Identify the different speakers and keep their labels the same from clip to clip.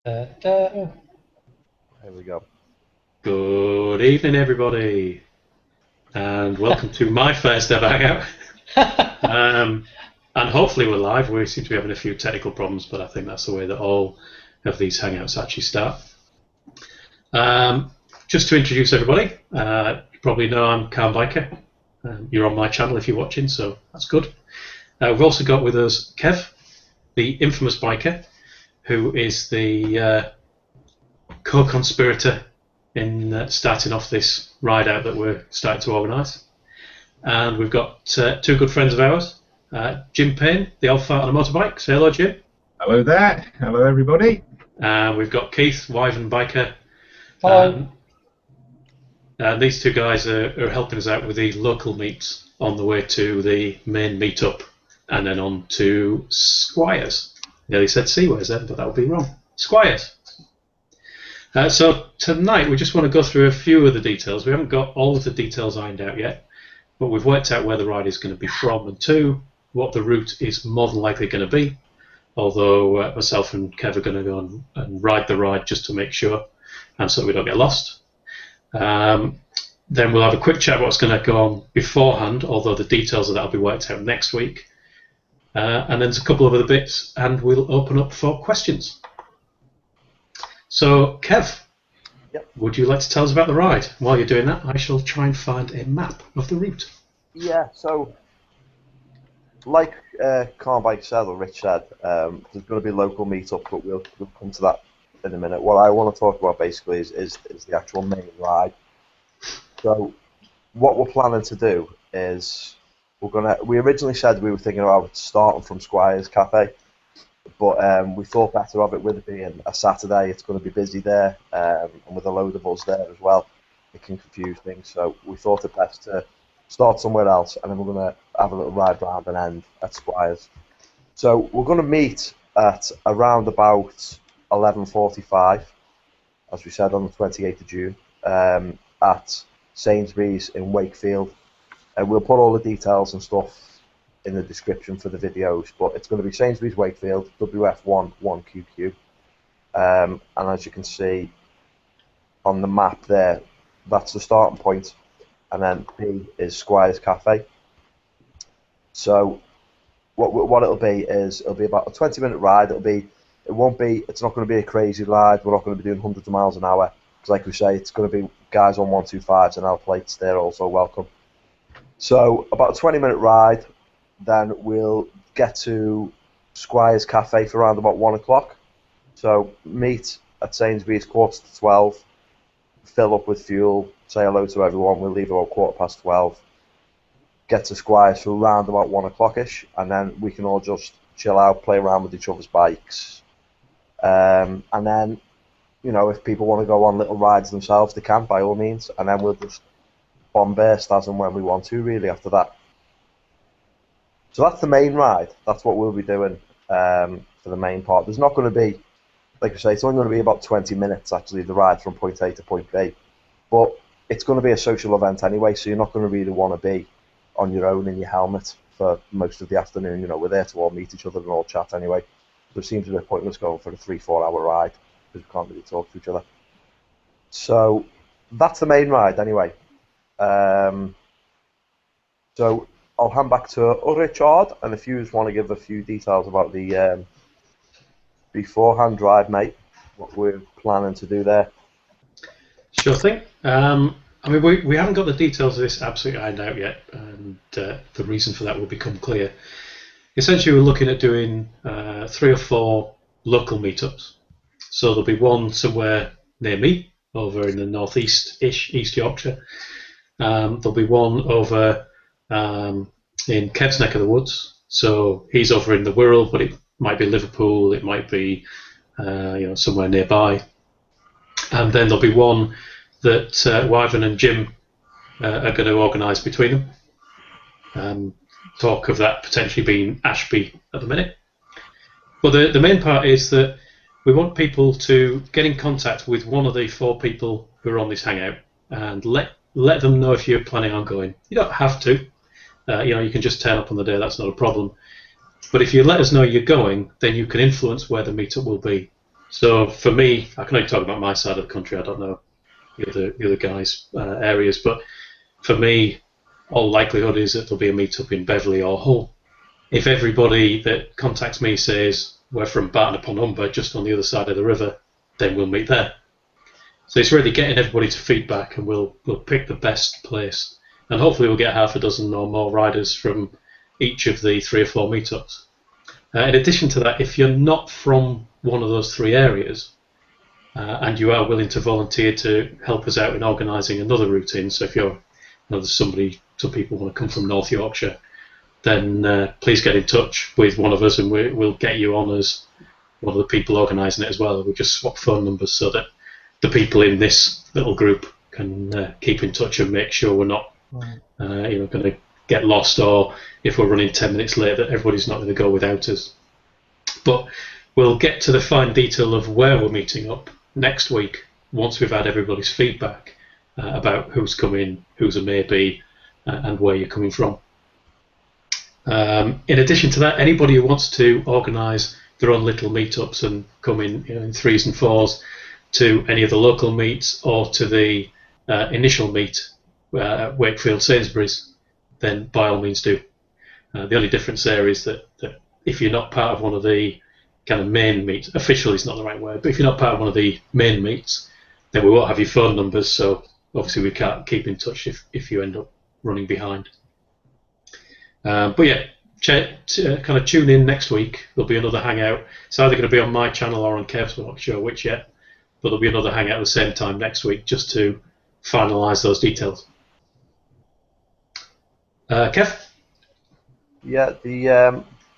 Speaker 1: Here
Speaker 2: we go.
Speaker 3: Good evening, everybody, and welcome to my first ever Hangout. And hopefully we're live. We seem to be having a few technical problems, but I think that's the way that all of these Hangouts actually start. Just to introduce everybody, you probably know I'm wyvernbiker. You're on my channel if you're watching, so that's good. We've also got with us Kev, the infamous biker, who is the co-conspirator in starting off this ride out that we're starting to organise. And we've got two good friends of ours, Jim Payne, the old fart on a motorbike. Say hello, Jim.
Speaker 4: Hello there. Hello, everybody.
Speaker 3: And we've got Keith, wyvernbiker.
Speaker 1: Hello.
Speaker 3: And these two guys are helping us out with the local meets on the way to the main meetup and then on to Squires. Nearly said Seaways then, but that would be wrong. Squires. So tonight we just want to go through a few of the details. We haven't got all of the details ironed out yet, but we've worked out where the ride is going to be from and to, what the route is more than likely going to be, although myself and Kev are going to go and ride the ride just to make sure and so we don't get lost. Then we'll have a quick chat about what's going to go on beforehand, although the details of that will be worked out next week. And then there's a couple of other bits, and we'll open up for questions. So, Kev, would you like to tell us about the ride? While you're doing that, I shall try and find a map of the route.
Speaker 2: Yeah, so, like Carnbike said, or Rich said, there's going to be a local meetup, but we'll come to that in a minute. What I want to talk about basically is the actual main ride. So, what we're planning to do is we originally said we were thinking about starting from Squires Cafe, but we thought better of it with it being a Saturday. It's going to be busy there, and with a load of us there as well, it can confuse things. So we thought it best to start somewhere else, and then we're going to have a little ride round and end at Squires. So we're going to meet at around about 11:45, as we said, on the 28th of June, at Sainsbury's in Wakefield. And we'll put all the details and stuff in the description for the videos, but it's going to be Sainsbury's Wakefield, WF1 1QQ. And as you can see on the map there, that's the starting point, and then B is Squires Cafe. So what it'll be is it'll be about a 20-minute ride. It's not going to be a crazy ride. We're not going to be doing hundreds of miles an hour, because like we say, it's going to be guys on 125s and our plates. They're also welcome. So about a 20-minute ride, then we'll get to Squires Cafe for around about 1 o'clock. So meet at Sainsbury's 11:45, fill up with fuel, say hello to everyone. We'll leave about 12:15. Get to Squires for around about 1 o'clock-ish, and then we can all just chill out, play around with each other's bikes. And then, you know, if people want to go on little rides themselves, they can, by all means, and then we'll just bomb-burst as and when we want to, really, after that. So that's the main ride. That's what we'll be doing for the main part. There's not going to be, like I say, it's only going to be about 20 minutes, actually, the ride from point A to point B. But it's going to be a social event anyway, so you're not going to really want to be on your own in your helmet for most of the afternoon. You know, we're there to all meet each other and all chat anyway. So it seems a bit pointless going for a 3-4 hour ride, because we can't really talk to each other. So that's the main ride anyway. So I'll hand back to Richard, and if you just want to give a few details about the beforehand ride, mate, what we're planning to do there.
Speaker 3: Sure thing. I mean, we haven't got the details of this absolutely ironed out yet, and the reason for that will become clear. Essentially, we're looking at doing 3 or 4 local meetups. So there'll be one somewhere near me, over in the northeast-ish, East Yorkshire. There'll be one over in Kev's neck of the woods. So he's over in the Wirral, but it might be Liverpool, it might be somewhere nearby. And then there'll be one that Wyvern and Jim are going to organise between them. Talk of that potentially being Ashby at the minute. But the main part is that we want people to get in contact with one of the 4 people who are on this hangout and let them know if you're planning on going. You don't have to. You can just turn up on the day, that's not a problem. But if you let us know you're going, then you can influence where the meetup will be. So for me, I can only talk about my side of the country. I don't know the other guys' areas, but for me, all likelihood is that there'll be a meetup in Beverley or Hull. If everybody that contacts me says we're from Barton upon Humber, just on the other side of the river, then we'll meet there. So it's really getting everybody to feedback, and we'll pick the best place, and hopefully we'll get half a dozen or more riders from each of the 3 or 4 meetups. In addition to that, if you're not from one of those 3 areas, and you are willing to volunteer to help us out in organising another route in, so if there's some people want to come from North Yorkshire, then please get in touch with one of us, and we'll get you on as one of the people organising it as well. We'll just swap phone numbers so that the people in this little group can keep in touch and make sure we're not going to get lost, or if we're running 10 minutes late, that everybody's not going to go without us. But we'll get to the fine detail of where we're meeting up next week once we've had everybody's feedback about who's coming, who's a maybe, and where you're coming from. In addition to that, anybody who wants to organise their own little meetups and come in 3s and 4s to any of the local meets or to the initial meet at Wakefield Sainsbury's, then by all means do. The only difference there is that if you're not part of one of the kind of main meets, official is not the right word, but if you're not part of one of the main meets, then we won't have your phone numbers, so obviously we can't keep in touch if you end up running behind. But yeah, kind of tune in next week. There'll be another hangout. It's either going to be on my channel or on Kev's, we're not sure which yet, but there'll be another hangout at the same time next week just to finalise those details. Kev?
Speaker 2: Yeah, the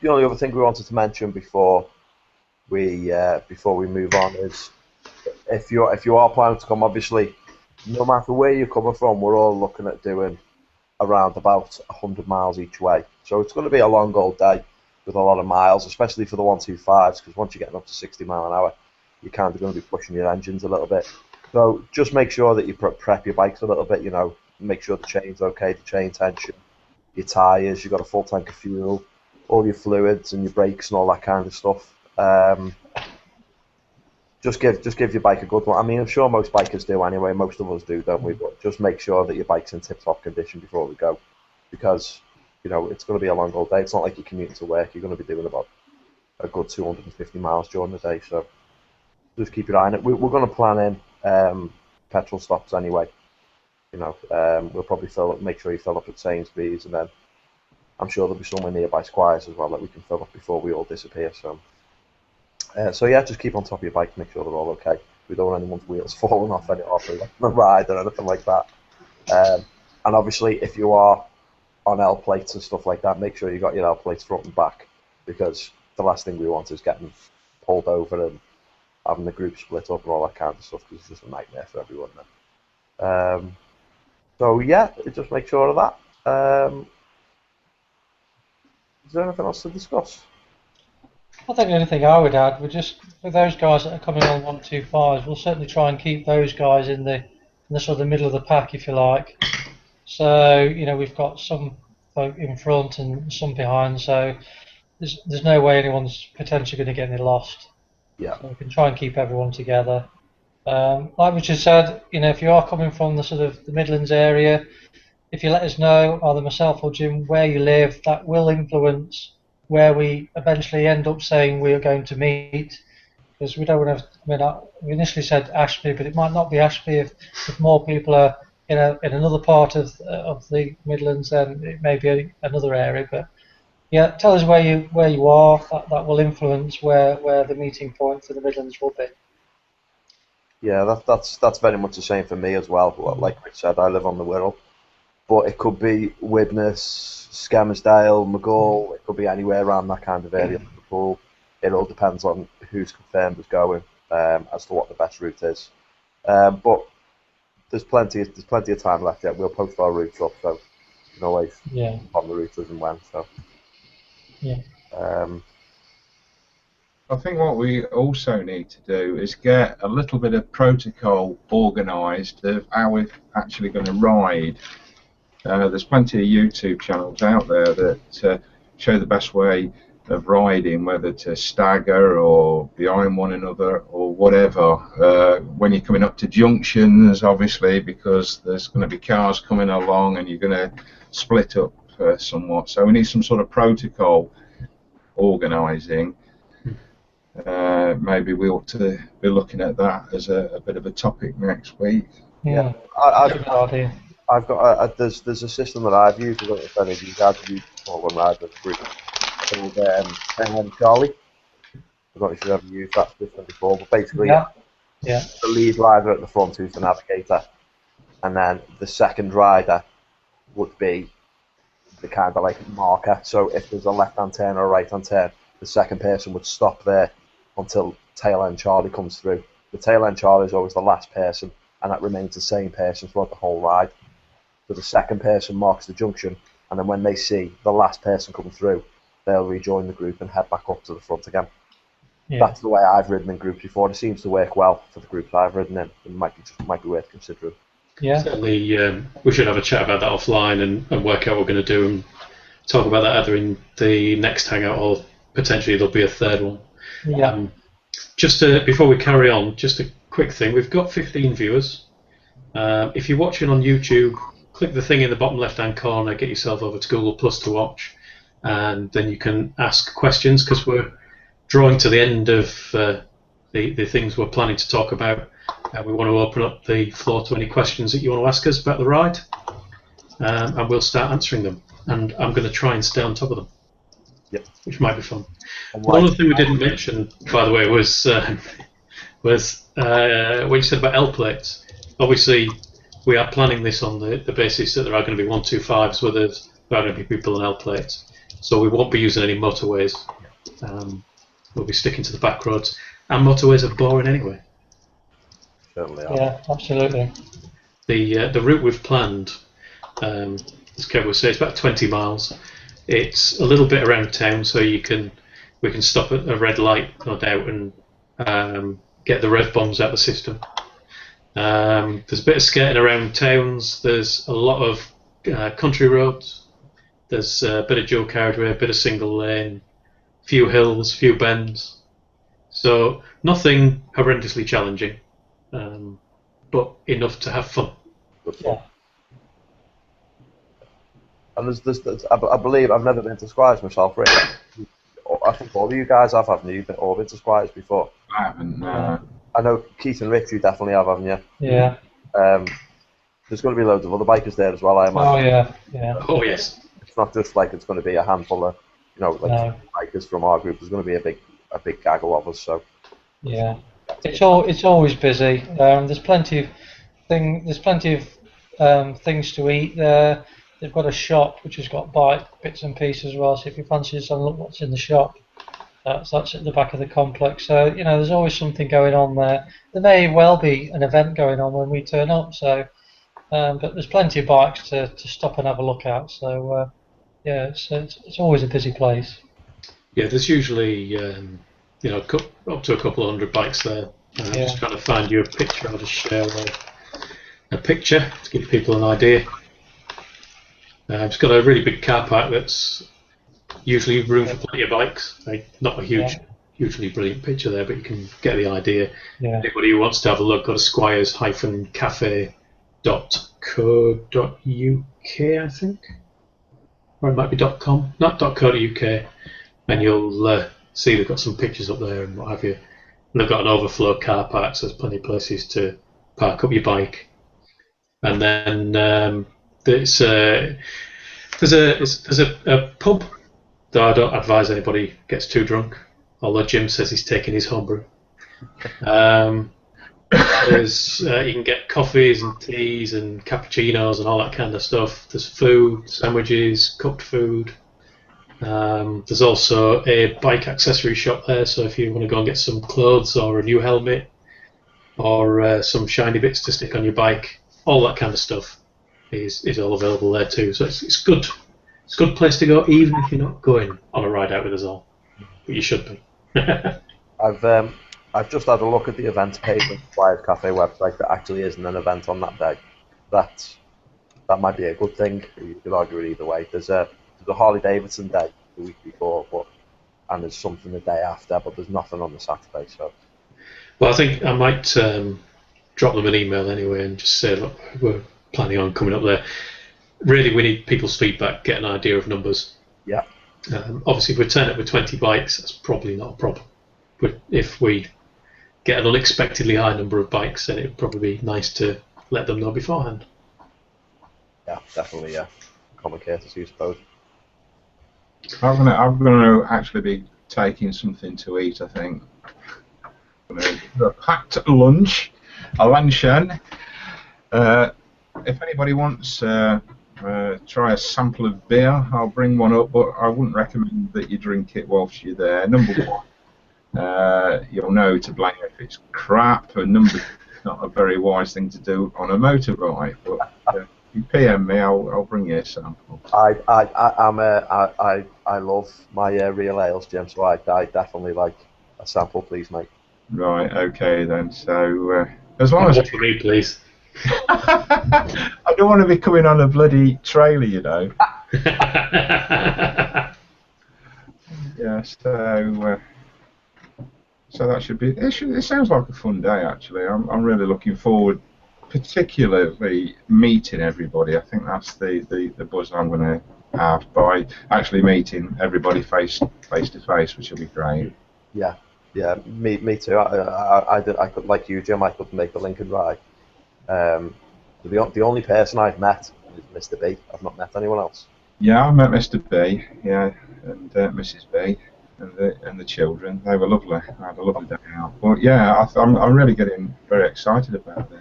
Speaker 2: only other thing we wanted to mention before we move on is if you are planning to come, obviously, no matter where you're coming from, we're all looking at doing around about 100 miles each way. So it's going to be a long old day with a lot of miles, especially for the 125s, because once you're getting up to 60 mile an hour, you're kind of going to be pushing your engines a little bit. So just make sure that you prep your bikes a little bit, make sure the chain's okay, the chain tension, your tyres, you've got a full tank of fuel, all your fluids and your brakes and all that kind of stuff. Just give your bike a good one. I mean, I'm sure most bikers do anyway. Most of us do, don't we? But just make sure that your bike's in tip-top condition before we go, because it's going to be a long old day. It's not like you're commuting to work. You're going to be doing about a good 250 miles during the day. So just keep your eye on it. We're going to plan in petrol stops anyway. We'll probably make sure you fill up at Sainsbury's, and then I'm sure there'll be somewhere nearby Squires as well that we can fill up before we all disappear. So yeah, just keep on top of your bike, make sure they're all okay. We don't want anyone's wheels falling off the ride or anything like that. And obviously, if you are on L plates and stuff like that, make sure you got your L plates front and back, because the last thing we want is getting pulled over and having the group split up and all that kind of stuff, because it's just a nightmare for everyone then. So yeah, just make sure of that. Is there anything else to discuss?
Speaker 1: I think the only thing I would add, with those guys that are coming on 125s, we'll certainly try and keep those guys in the sort of the middle of the pack, if you like. So we've got some folk in front and some behind, so there's no way anyone's potentially going to get any lost.
Speaker 2: Yeah.
Speaker 1: So we can try and keep everyone together. Like Richard said, if you are coming from the sort of the Midlands area, if you let us know, either myself or Jim, where you live, that will influence where we eventually end up saying we are going to meet, because we don't want to. We initially said Ashby, but it might not be Ashby. If more people are in another part of the Midlands, then it may be another area. But yeah, tell us where you are. That will influence where the meeting point for the Midlands will be.
Speaker 2: Yeah, that's very much the same for me as well. Like Rich said, I live on the Wirral, but it could be Widnes, Skelmersdale, Maghull. It could be anywhere around that kind of area. Liverpool. It all depends on who's confirmed as going, as to what the best route is. But there's plenty of time left yet. We'll post our routes up, so you can always on the routes as and when. So
Speaker 1: yeah.
Speaker 4: I think what we also need to do is get a little bit of protocol organised of how we're actually going to ride. There's plenty of YouTube channels out there that show the best way riding, whether to stagger or behind one another or whatever. When you're coming up to junctions, obviously, because there's going to be cars coming along and you're going to split up somewhat. So we need some sort of protocol organising. Maybe we ought to be looking at that as a bit of a topic next week.
Speaker 1: Yeah,
Speaker 2: I've got there's a system that I've used. I don't know if any of you guys have used before when riding a group called Charlie. I don't know if you've ever used that system before, but basically, the lead rider at the front who's the navigator, and then the second rider would be the kind of like marker. So if there's a left-hand turn or a right-hand turn, the second person would stop there until tail end Charlie comes through. The tail end Charlie is always the last person, and that remains the same person throughout the whole ride. So the second person marks the junction, and then when they see the last person coming through, they'll rejoin the group and head back up to the front again. Yeah. That's the way I've ridden in groups before. It seems to work well for the groups I've ridden in. It might be worth considering.
Speaker 1: Yeah.
Speaker 3: Certainly, we should have a chat about that offline and work out what we're going to do and talk about that either in the next Hangout or potentially there'll be a third one.
Speaker 1: Yeah.
Speaker 3: Before we carry on, just a quick thing. We've got 15 viewers. If you're watching on YouTube, click the thing in the bottom left-hand corner, get yourself over to Google Plus to watch, and then you can ask questions because we're drawing to the end of the things we're planning to talk about. We want to open up the floor to any questions that you want to ask us about the ride, and we'll start answering them. And I'm going to try and stay on top of them, which might be fun. One other thing we didn't mention, by the way, was what you said about L plates. Obviously, we are planning this on the basis that there are going to be 125s where there are going to be people on L plates. So we won't be using any motorways. We'll be sticking to the back roads. And motorways are boring anyway.
Speaker 2: Certainly are.
Speaker 1: Yeah, absolutely.
Speaker 3: The route we've planned, as Kev was saying, it's about 20 miles. It's a little bit around town, so we can stop at a red light, no doubt, and get the rev bombs out of the system. There's a bit of skating around towns. There's a lot of country roads. There's a bit of dual carriageway, a bit of single lane, few hills, few bends. So nothing horrendously challenging, but enough to have fun.
Speaker 1: Yeah.
Speaker 2: And I believe I've never been to Squires myself, really. I think all of you guys have, haven't you? All been to Squires before?
Speaker 4: I haven't.
Speaker 2: I know Keith and Rich, you definitely have, haven't you?
Speaker 1: Yeah.
Speaker 2: There's going to be loads of other bikers there as well, I imagine.
Speaker 1: Oh yeah, yeah.
Speaker 3: Oh yes.
Speaker 2: It's not just like it's going to be a handful of, bikers from our group. There's going to be a big gaggle of us. So.
Speaker 1: Yeah. It's always busy. There's plenty of things to eat there. They've got a shop which has got bike bits and pieces as well. So if you fancy some, look what's in the shop. That's at the back of the complex. So there's always something going on there. There may well be an event going on when we turn up. So, but there's plenty of bikes to stop and have a look at. So, it's always a busy place.
Speaker 3: Yeah, there's usually up to a couple of hundred bikes there. I'm just trying to find you a picture. I'll just share a picture to give people an idea. It's got a really big car park that's usually room for plenty of bikes. Not a hugely brilliant picture there, but you can get the idea.
Speaker 1: Yeah.
Speaker 3: Anybody who wants to have a look, go to squires-cafe.co.uk, I think. Or it might be .com, not .co.uk. And you'll see they've got some pictures up there and what have you. And they've got an overflow car park, so there's plenty of places to park up your bike. And then there's a pub, though I don't advise anybody gets too drunk, although Jim says he's taking his homebrew. There's you can get coffees and teas and cappuccinos and all that kind of stuff. There's food, sandwiches, cooked food. There's also a bike accessory shop there, so if you want to go and get some clothes or a new helmet or some shiny bits to stick on your bike, all that kind of stuff is all available there too. So it's good. It's a good place to go, even if you're not going on a ride out with us all. But you should be.
Speaker 2: I've just had a look at the events page on the Squires Cafe website. There actually isn't an event on that day. That might be a good thing. You could argue it either way. There's a Harley Davidson day the week before, but and there's something the day after, but there's nothing on the Saturday. So,
Speaker 3: well, I think I might drop them an email anyway and just say, look, we're planning on coming up there. Really, we need people's feedback, get an idea of numbers.
Speaker 2: yeah,
Speaker 3: Obviously, if we turn up with 20 bikes, that's probably not a problem. But if we get an unexpectedly high number of bikes, then it would probably be nice to let them know beforehand.
Speaker 2: yeah, definitely, yeah. Common courtesy, I suppose.
Speaker 4: I'm gonna actually be taking something to eat. I think. I'm gonna do a packed lunch, a luncheon. If anybody wants try a sample of beer, I'll bring one up. But I wouldn't recommend that you drink it whilst you're there. Number one, you'll know to blame if it's crap, and number two, it's not a very wise thing to do on a motorbike. But if you PM me, I'll bring you a sample.
Speaker 2: I love my real ales, Jim. So I definitely like a sample, please, mate.
Speaker 4: Right. Okay then. So as long as
Speaker 3: One for me, please.
Speaker 4: I don't want to be coming on a bloody trailer, you know. Yeah. So that should be. It sounds like a fun day, actually. I'm really looking forward, particularly meeting everybody. I think that's the buzz I'm going to have by actually meeting everybody face to face, which will be great.
Speaker 2: Yeah, yeah, me too. I could, like you, Jim. I couldn't make the Lincoln ride. The only person I've met is Mr. B. I've not met anyone else.
Speaker 4: Yeah, I met Mr. B. Yeah, and Mrs. B. And the children. They were lovely. I had a lovely day out. But yeah, I'm really getting very excited about it.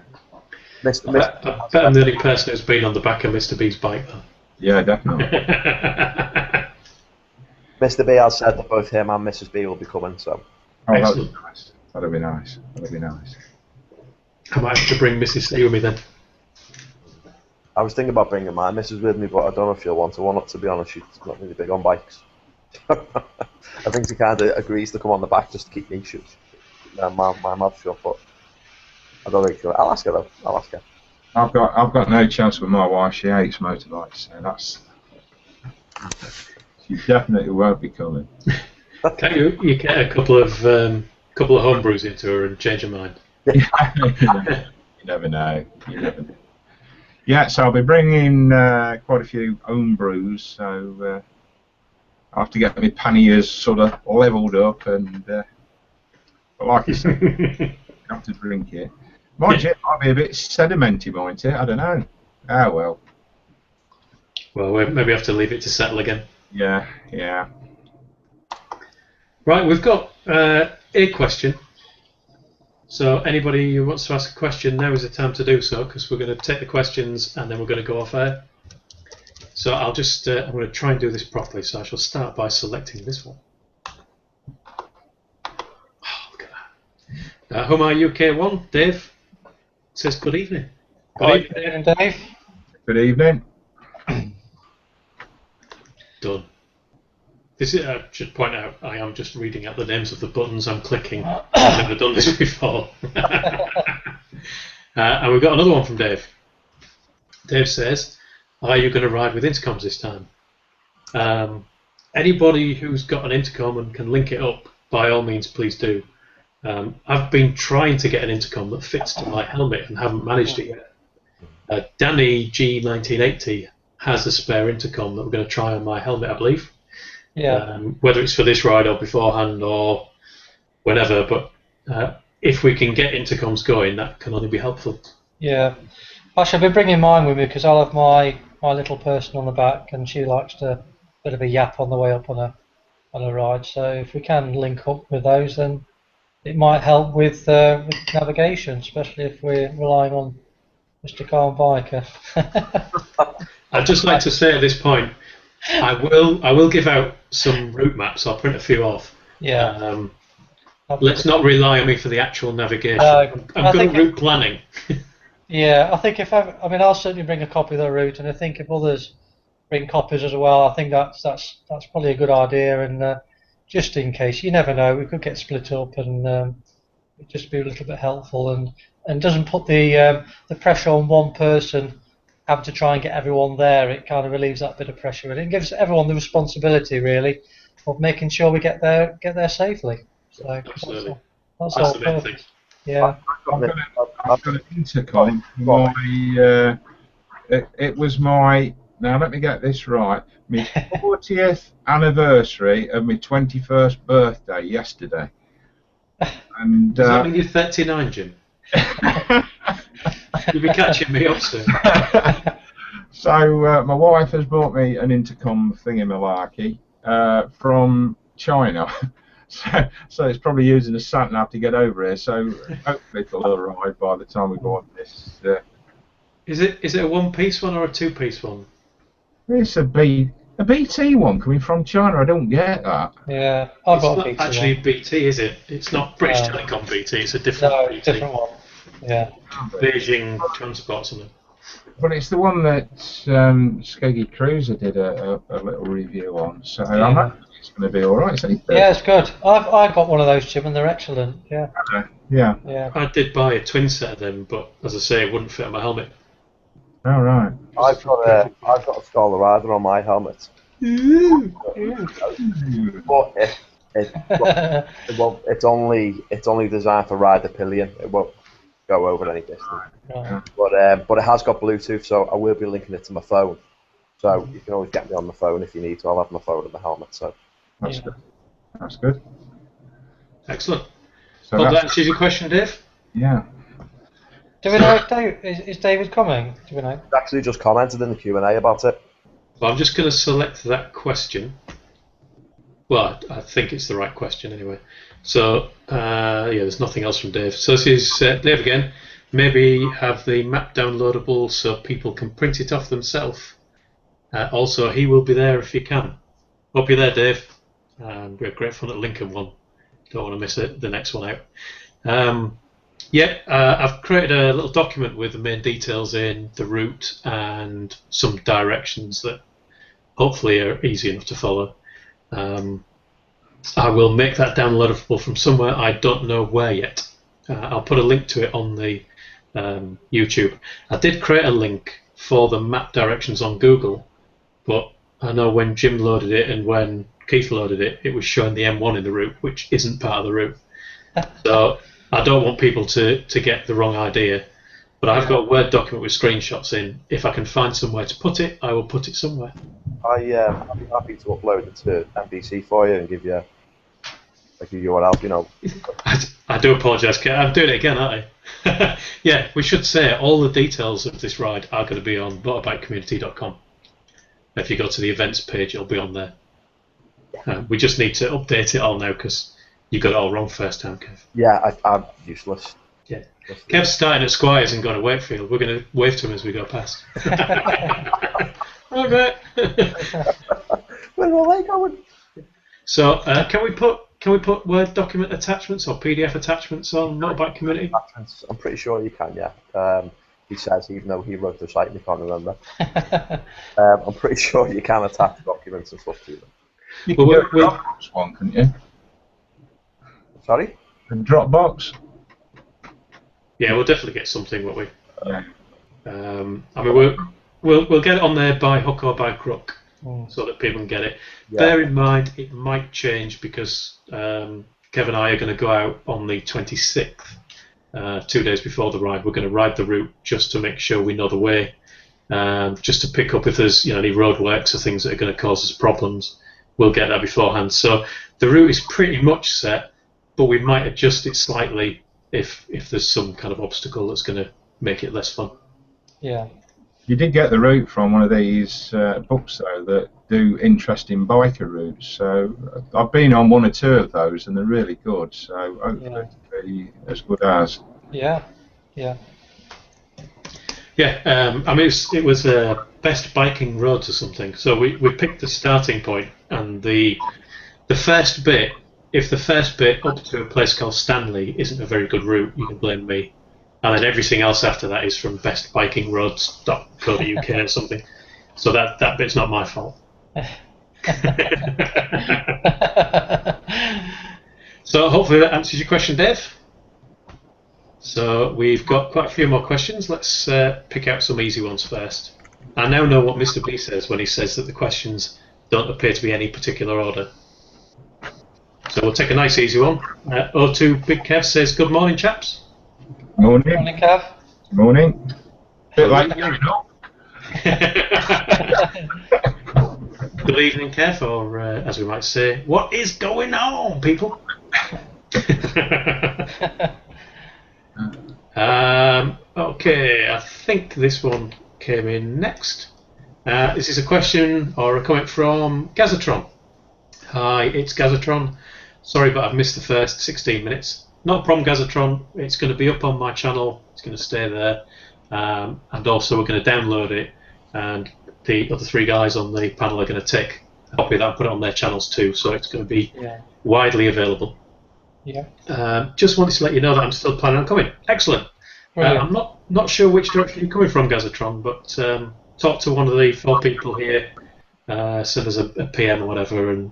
Speaker 3: I bet I'm the only person who's been on the back of Mr. B's bike, though.
Speaker 4: Yeah, definitely.
Speaker 2: Mr. B has said that both him and Mrs. B will be coming. So.
Speaker 4: Oh, that'd be nice. That'd be nice. That'd be nice.
Speaker 3: I might have to bring Mrs. C with me then.
Speaker 2: I was thinking about bringing my missus with me, but I don't know if she'll want to. To be honest, she's not really big on bikes. I think she kind of agrees to come on the back just to keep me shut. My mouth shut, but I don't think she'll. I'll ask her though. I'll ask her.
Speaker 4: I've got no chance with my wife. She hates motorbikes, so that's. She definitely won't be coming.
Speaker 3: Can you get a couple of homebrews into her and change her mind?
Speaker 4: You never know. You never know. Yeah, so I'll be bringing quite a few home brews, so I'll have to get my panniers sort of levelled up, and but like you said, you have to drink it. Mind you, it might be a bit sedimenty, might it? I don't know. Ah, well.
Speaker 3: Well, we maybe have to leave it to settle again.
Speaker 4: Yeah, yeah.
Speaker 3: Right, we've got a question. So anybody who wants to ask a question, now is the time to do so, because we're going to take the questions and then we're going to go off air. So I'll just, I'm going to try and do this properly, so I shall start by selecting this one. Oh, look at that. Humar UK1, Dave, says good evening.
Speaker 1: Good evening, Dave.
Speaker 4: Good evening.
Speaker 3: Done. This is, I should point out, I am just reading out the names of the buttons I'm clicking. I've never done this before. And we've got another one from Dave. Dave says, are you going to ride with intercoms this time? Anybody who's got an intercom and can link it up, by all means, please do. I've been trying to get an intercom that fits to my helmet and haven't managed it yet. Danny G1980 has a spare intercom that we're going to try on my helmet, I believe.
Speaker 1: Yeah.
Speaker 3: Whether it's for this ride or beforehand or whenever, but if we can get intercoms going, that can only be helpful.
Speaker 1: Yeah. I shall be bringing mine with me because I'll have my little person on the back, and she likes to bit of a yap on the way up on a ride. So if we can link up with those, then it might help with navigation, especially if we're relying on Mr. Car and Biker.
Speaker 3: I'd just like to say at this point, I will give out some route maps. I'll print a few off.
Speaker 1: Yeah.
Speaker 3: Let's not rely on me for the actual navigation. I'm good at route planning.
Speaker 1: Yeah, I think I'll certainly bring a copy of the route, and I think if others bring copies as well, I think that's probably a good idea. And just in case, you never know, we could get split up, and it'd just be a little bit helpful, and doesn't put the pressure on one person having to try and get everyone there. It kind of relieves that bit of pressure, and it gives everyone the responsibility really of making sure we get there safely. So
Speaker 3: Absolutely.
Speaker 1: that's
Speaker 3: That's
Speaker 1: all
Speaker 3: the main thing.
Speaker 1: purpose. Yeah.
Speaker 4: I've got an intercom. It was my. Now let me get this right. My 40th anniversary of my 21st birthday yesterday. And
Speaker 3: Does that mean you're 39, Jim? You'll be catching me up soon.
Speaker 4: So my wife has bought me an intercom thingy-malarkey from China. So it's probably using a sat nav to get over here. So hopefully it'll arrive by the time we go on this.
Speaker 3: Is it a one-piece one or a two-piece one?
Speaker 4: It's a BT one coming from China. I don't get that.
Speaker 1: Yeah, I've
Speaker 3: It's
Speaker 1: got a
Speaker 3: not
Speaker 1: BT
Speaker 3: actually
Speaker 1: one.
Speaker 3: BT, is it? It's not British
Speaker 1: No.
Speaker 3: Telecom BT. It's a different
Speaker 1: No,
Speaker 3: BT.
Speaker 1: different one. Yeah.
Speaker 3: Beijing Transport something.
Speaker 4: But it's the one that Skeggy Cruiser did a little review on. So I'm hoping it's going to be all right. It's only
Speaker 1: Yeah, it's good. I got one of those, Jim, and they're excellent. Yeah.
Speaker 4: Yeah.
Speaker 1: Yeah.
Speaker 3: I did buy a twin set of them, but as I say, it wouldn't fit on my helmet.
Speaker 4: All right.
Speaker 2: I've got a Scholar Rider on my helmet. But it's only designed for rider pillion. It won't go over any distance.
Speaker 1: Right.
Speaker 2: But it has got Bluetooth, so I will be linking it to my phone. So you can always get me on the phone if you need to. I'll have my phone and my helmet. So
Speaker 4: That's good. That's good.
Speaker 3: Excellent.
Speaker 4: So
Speaker 3: Hope that
Speaker 4: that's,
Speaker 3: answers your question, Dave.
Speaker 4: yeah.
Speaker 1: Do we know if is David coming? Do we know?
Speaker 2: I actually just commented in the Q&A about it.
Speaker 3: Well, I'm just going to select that question. Well, I think it's the right question anyway. So, yeah, there's nothing else from Dave. So this is Dave again. Maybe have the map downloadable so people can print it off themselves. Also, he will be there if he can. Hope you're there, Dave. We had great fun at Lincoln one. Don't want to miss it, the next one out. I've created a little document with the main details in, the route, and some directions that hopefully are easy enough to follow. I will make that downloadable from somewhere, I don't know where yet. I'll put a link to it on the YouTube. I did create a link for the map directions on Google, but I know when Jim loaded it and when Keith loaded it, it was showing the M1 in the route, which isn't part of the route. So I don't want people to get the wrong idea, but I've got a Word document with screenshots in. If I can find somewhere to put it, I will put it somewhere.
Speaker 2: I'd be happy to upload it to MBC for you and give you a URL, you know.
Speaker 3: I do apologise, Kate. I'm doing it again, aren't I? Yeah, we should say all the details of this ride are going to be on motorbikecommunity.com. If you go to the events page, it'll be on there. We just need to update it all now because you got it all wrong first time, Kev.
Speaker 2: Yeah, I'm useless.
Speaker 3: Yeah. Kev's starting at Squires and going to Wakefield. We're going to wave to him as we go past. Okay.
Speaker 2: Where are they going?
Speaker 3: So, can we put Word document attachments or PDF attachments on Motorbike Community?
Speaker 2: I'm pretty sure you can, yeah. He says, even though he wrote the site and he can't remember. I'm pretty sure you can attach documents and stuff to them.
Speaker 4: You can get a Dropbox one, couldn't you?
Speaker 2: Sorry?
Speaker 4: A Dropbox?
Speaker 3: Yeah, we'll definitely get something, won't we?
Speaker 4: Yeah.
Speaker 3: I mean, we'll get it on there by hook or by crook, so that people can get it.
Speaker 2: Yeah.
Speaker 3: Bear in mind, it might change because Kev and I are going to go out on the 26th, 2 days before the ride. We're going to ride the route just to make sure we know the way, just to pick up if there's any roadworks or things that are going to cause us problems. We'll get that beforehand. So the route is pretty much set, but we might adjust it slightly if there's some kind of obstacle that's going to make it less fun.
Speaker 1: Yeah.
Speaker 4: You did get the route from one of these books, though, that do interesting biker routes. So I've been on one or two of those, and they're really good. So hopefully it'll be as good as.
Speaker 1: Yeah. Yeah.
Speaker 3: Yeah, I mean, it was best biking roads or something. So we picked the starting point, and the first bit, if the first bit up to a place called Stanley isn't a very good route, you can blame me. And then everything else after that is from bestbikingroads.co.uk or something. So that bit's not my fault. So hopefully that answers your question, Dave. So we've got quite a few more questions. Let's pick out some easy ones first. I now know what Mr. B says when he says that the questions don't appear to be any particular order. So we'll take a nice easy one. O2 Big Kev says, good morning, chaps.
Speaker 4: Morning.
Speaker 1: Morning, Kev.
Speaker 4: Morning. Bit like getting up.
Speaker 3: Good evening, Kev, or as we might say, what is going on, people? Okay, I think this one came in next. This is a question or a comment from Gazatron. Hi, it's Gazatron. Sorry, but I've missed the first 16 minutes. Not a problem, Gazatron. It's going to be up on my channel. It's going to stay there. And also we're going to download it. And the other three guys on the panel are going to take a copy of that and put it on their channels too. So it's going to be widely available. Just wanted to let you know that I'm still planning on coming. Excellent. I'm not sure which direction you're coming from, Gazatron, but talk to one of the 4 people here, send us a PM or whatever, and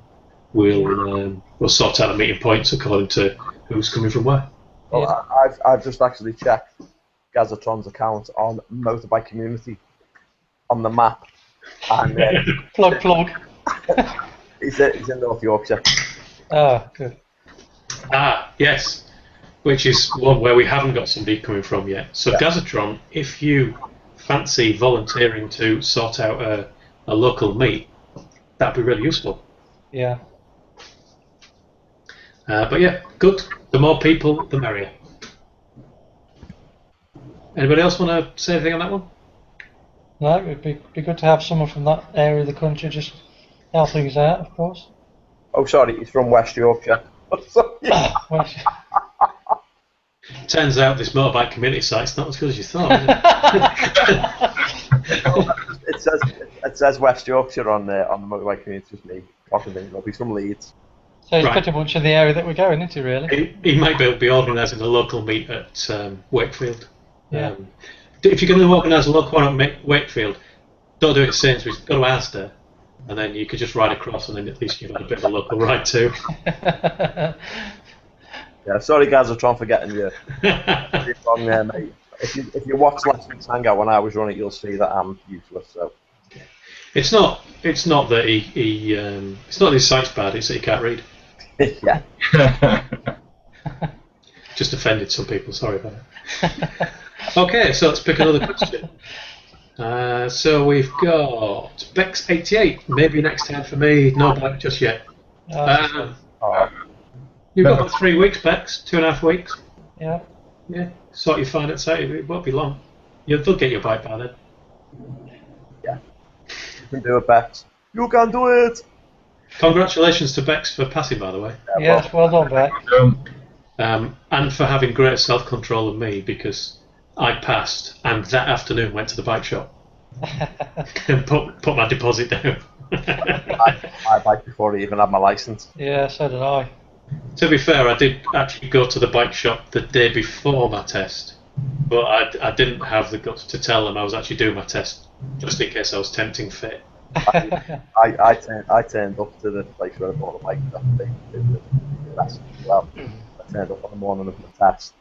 Speaker 3: we'll sort out the meeting points according to who's coming from where.
Speaker 2: Well, I've just actually checked Gazatron's account on Motorbike Community on the map, and
Speaker 1: plug.
Speaker 2: he's in North Yorkshire.
Speaker 1: Oh, good.
Speaker 3: Ah, yes, which is one where we haven't got somebody coming from yet. So Gazatron, if you fancy volunteering to sort out a local meet, that'd be really useful.
Speaker 1: Yeah.
Speaker 3: But yeah, good. The more people, the merrier. Anybody else want to say anything on that one?
Speaker 1: No, it'd be good to have someone from that area of the country just help things out, of course.
Speaker 2: Oh, sorry, he's from West Yorkshire.
Speaker 3: Turns out this motorbike community site's not as good as you thought. Is it?
Speaker 2: it says West Yorkshire on the motorbike community. Just me talking things up. He's from Leeds.
Speaker 1: So it's pretty much in the area that we're going into, really.
Speaker 3: He might be organising a local meet at Wakefield.
Speaker 1: Yeah.
Speaker 3: If you're going to organise a local one at Wakefield, don't do it at Sainsbury's. Go to Asda, and then you could just ride across, and then at least you've had a bit of a local ride too.
Speaker 2: Yeah, sorry, Gazatron, for getting you wrong there, mate. If you watch last week's Hangout when I was running, you'll see that I'm useless. So
Speaker 3: it's not that he it's not that his sight's bad. It's that he can't read.
Speaker 2: Yeah.
Speaker 3: Just offended some people. Sorry about it. Okay, so let's pick another question. So we've got Bex88. Maybe next time for me. No bike just yet. You've got about 3 weeks, Bex. 2.5 weeks.
Speaker 1: Yeah.
Speaker 3: Yeah. Sort your finance out. It won't be long. They'll get your bike by then.
Speaker 2: Yeah. You can do it, Bex. You can do it.
Speaker 3: Congratulations to Bex for passing, by the way.
Speaker 1: Yes, well done, Bex.
Speaker 3: And for having greater self-control than me, because I passed and that afternoon went to the bike shop and put my deposit down.
Speaker 2: I bike before I even had my licence.
Speaker 1: Yeah, so did I.
Speaker 3: To be fair, I did actually go to the bike shop the day before my test, but I didn't have the guts to tell them I was actually doing my test, just in case I was tempting fate.
Speaker 2: I turned up to the place where I bought a bike. Well, I turned up on the morning of the test,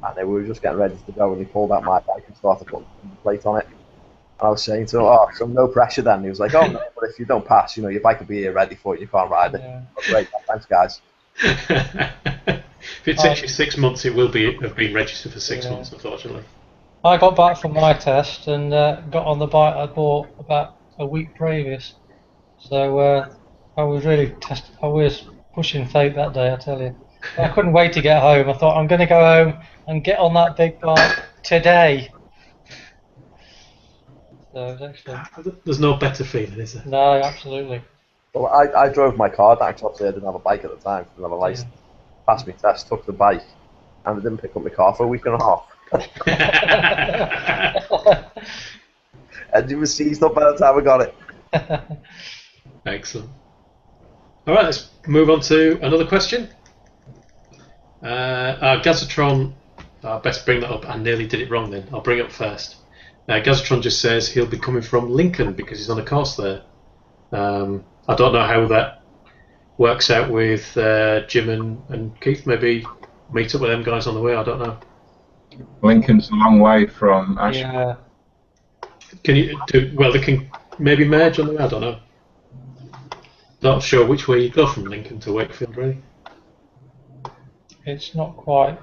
Speaker 2: and we were just getting ready to go, and he pulled out my bike and started putting the plate on it. And I was saying to him, "Oh, so no pressure then." And he was like, "Oh no, but if you don't pass, your bike will be here ready for you. You can't ride it."
Speaker 1: Yeah.
Speaker 2: Oh, great, thanks, guys.
Speaker 3: If it takes you 6 months, it will have been registered for 6 months, unfortunately.
Speaker 1: I got back from my test and got on the bike I bought about a week previous. So I was pushing fate that day, I tell you. I couldn't wait to get home. I thought, I'm going to go home and get on that big bike today. So it was excellent.
Speaker 3: There's no better feeling, is there?
Speaker 1: No, absolutely.
Speaker 2: Well, I drove my car down, because obviously I didn't have a bike at the time, didn't have a license. Passed my test, took the bike, and I didn't pick up my car for a week and a half. And it was seized up by the time I got it.
Speaker 3: Excellent. All right, let's move on to another question. Gazatron, I best bring that up. I nearly did it wrong then. I'll bring it up first. Gazatron just says he'll be coming from Lincoln because he's on a course there. I don't know how that works out with Jim and Keith. Maybe meet up with them guys on the way. I don't know.
Speaker 4: Lincoln's a long way from Ashford.
Speaker 1: Yeah.
Speaker 3: Can you do? Well, they can maybe merge on the way. I don't know. Not sure which way you go from Lincoln to Wakefield, really.
Speaker 1: it's not quite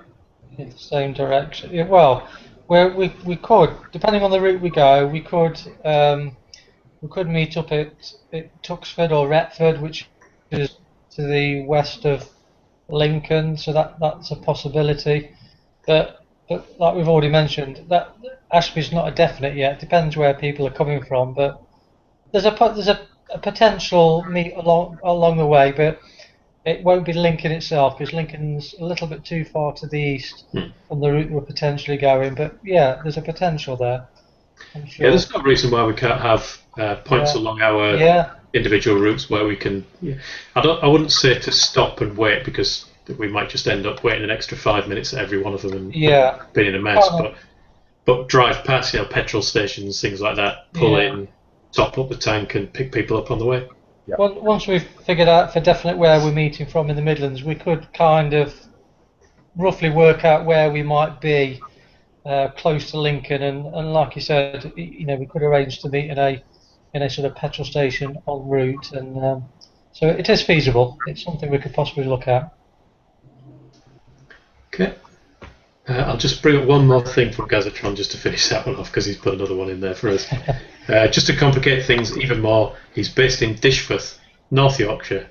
Speaker 1: in the same direction. Yeah, well, we could, depending on the route we go, we could meet up at Tuxford or Retford, which is to the west of Lincoln, so that's a possibility. But like we've already mentioned, that Ashby's not a definite yet. Depends where people are coming from, but there's a potential meet along the way, but it won't be Lincoln itself because Lincoln's a little bit too far to the east from the route we're potentially going. But yeah, there's a potential there. I'm sure.
Speaker 3: Yeah, there's no reason why we can't have points along our individual routes where we can. Yeah. I wouldn't say to stop and wait because we might just end up waiting an extra 5 minutes at every one of them and being in a mess. But drive past, petrol stations, things like that, pull in, top up the tank, and pick people up on the way.
Speaker 2: Yeah.
Speaker 1: Once we've figured out for definite where we're meeting from in the Midlands, we could kind of roughly work out where we might be close to Lincoln, and like you said, we could arrange to meet in a sort of petrol station en route, and so it is feasible. It's something we could possibly look at.
Speaker 3: Okay. I'll just bring up one more thing from Gazatron just to finish that one off because he's put another one in there for us. Just to complicate things even more, he's based in Dishforth, North Yorkshire.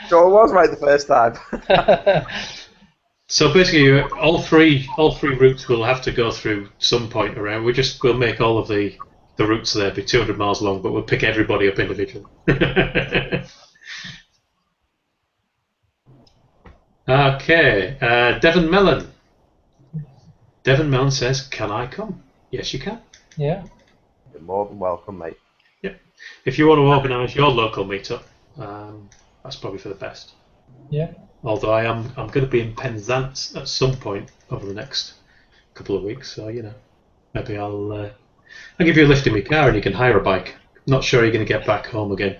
Speaker 2: So I was right the first time.
Speaker 3: So basically, all three routes will have to go through some point around. We'll make all of the routes there be 200 miles long, but we'll pick everybody up individually. Okay, Devon Mellon. Devon Mellon says, "Can I come?" Yes, you can.
Speaker 1: Yeah.
Speaker 2: You're more than welcome, mate.
Speaker 3: Yeah. If you want to organise your local meetup, that's probably for the best.
Speaker 1: Yeah.
Speaker 3: Although I'm going to be in Penzance at some point over the next couple of weeks, so maybe I'll give you a lift in my car and you can hire a bike. Not sure you're going to get back home again.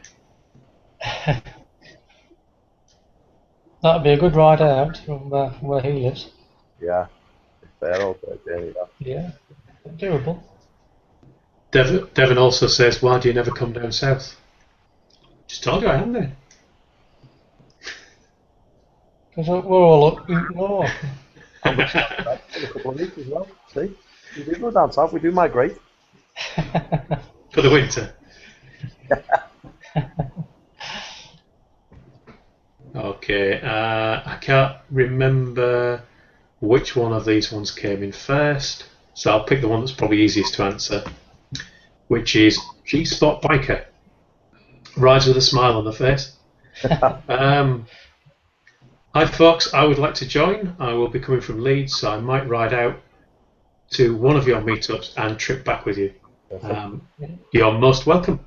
Speaker 1: That'd be a good ride out from where he lives.
Speaker 2: Yeah. It's fair old journey, that.
Speaker 1: Yeah. Doable.
Speaker 3: Devon also says, "Why do you never come down south?" Just told you I am there.
Speaker 1: Because we're all up north.
Speaker 2: In a couple of weeks as well. See? We do go down south, we do migrate.
Speaker 3: For the winter. Okay, I can't remember which one of these ones came in first, so I'll pick the one that's probably easiest to answer, which is G-Spot Biker. Rides with a smile on the face. Hi folks, I would like to join. I will be coming from Leeds, so I might ride out to one of your meetups and trip back with you. You're most welcome.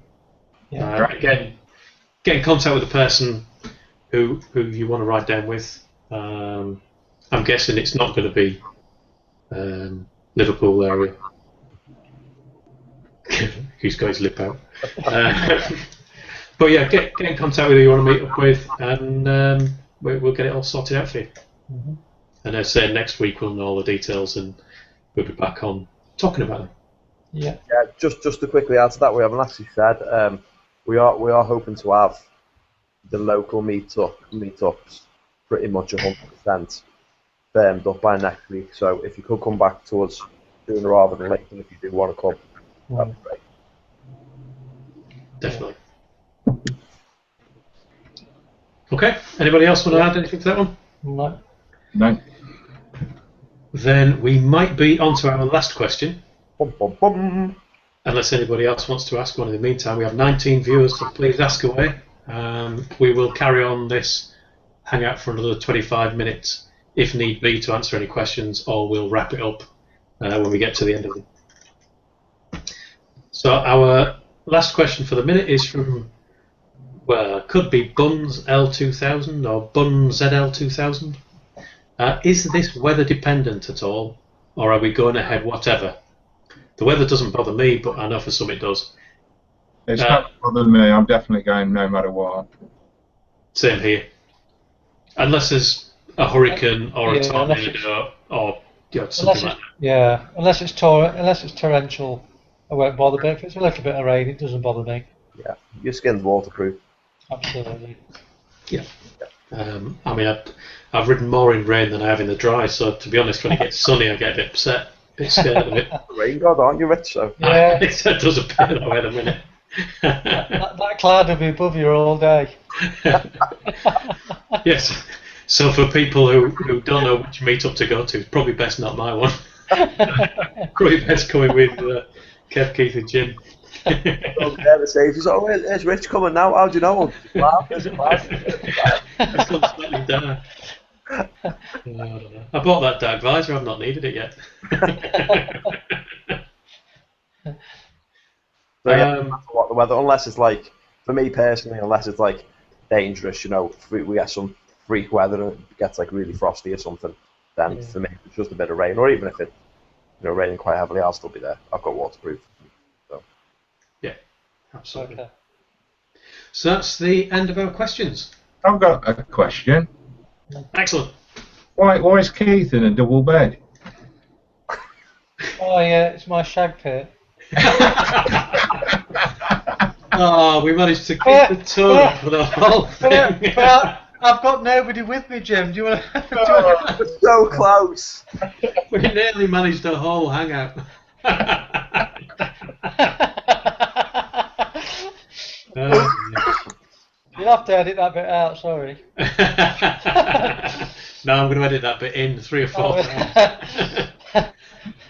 Speaker 3: Again, get in contact with the person who you want to ride down with. I'm guessing it's not going to be Liverpool area. He's got his lip out. But yeah, get in contact with who you want to meet up with, and we'll get it all sorted out for you.
Speaker 1: Mm-hmm.
Speaker 3: And as I say, next week we'll know all the details and we'll be back on talking about them.
Speaker 1: Yeah.
Speaker 2: Just to quickly add to that, we haven't actually said we are hoping to have the local meetups pretty much 100% firmed up by next week. So if you could come back to us sooner rather than later, if you do want to come, that'd be great.
Speaker 3: Definitely. Okay. Anybody else want to add anything to that one?
Speaker 1: No.
Speaker 3: Then we might be on to our last question.
Speaker 2: Bum, bum, bum.
Speaker 3: Unless anybody else wants to ask one in the meantime. We have 19 viewers, so please ask away. We will carry on this Hangout for another 25 minutes if need be to answer any questions, or we'll wrap it up when we get to the end of it. So our last question for the minute is from, well, it could be Buns L2000 or Bun ZL2000. Is this weather dependent at all, or are we going ahead whatever? The weather doesn't bother me, but I know for some it does.
Speaker 4: It's not bothering me. I'm definitely going no matter what.
Speaker 3: Same here. Unless there's a hurricane or a tornado or something like that.
Speaker 1: Yeah, unless it's torrential, I won't bother. But if it's a little bit of rain, it doesn't bother me.
Speaker 2: Yeah, your skin's waterproof.
Speaker 1: Absolutely.
Speaker 3: Yeah. I mean, I've ridden more in rain than I have in the dry, so to be honest, when it gets sunny, I get a bit upset, a bit scared of it.
Speaker 2: Rain god, aren't you, Rich? So.
Speaker 1: Yeah.
Speaker 3: It does appear that way at the minute.
Speaker 1: that cloud will be above you all day.
Speaker 3: Yes. So for people who don't know which meetup to go to, it's probably best not my one. Probably best coming with Kev, Keith, and Jim.
Speaker 2: Yeah, the safety's oh, there's Rich coming now. How do you know? Is it bad?
Speaker 3: It's gone slightly dark. I don't know. I bought that dark visor. I've not needed it yet.
Speaker 2: So yeah, no matter what the weather, unless it's like, for me personally, unless it's like dangerous, you know, we get some freak weather and it gets like really frosty or something, then for me it's just a bit of rain, or even if it, you know, raining quite heavily, I'll still be there. I've got waterproof. So.
Speaker 3: Yeah, absolutely.
Speaker 1: Okay.
Speaker 3: So that's the end of our questions.
Speaker 4: I've got a question.
Speaker 3: Excellent.
Speaker 4: Why is Keith in a double bed?
Speaker 1: Oh yeah, it's my shag pit.
Speaker 3: Oh, we managed to keep the tone for the whole thing.
Speaker 1: But I've got nobody with me, Jim. Do you want to?
Speaker 2: We're so close.
Speaker 3: We nearly managed a whole hangout.
Speaker 1: You'll have to edit that bit out. Sorry.
Speaker 3: No, I'm going to edit that bit in 3 or 4 times.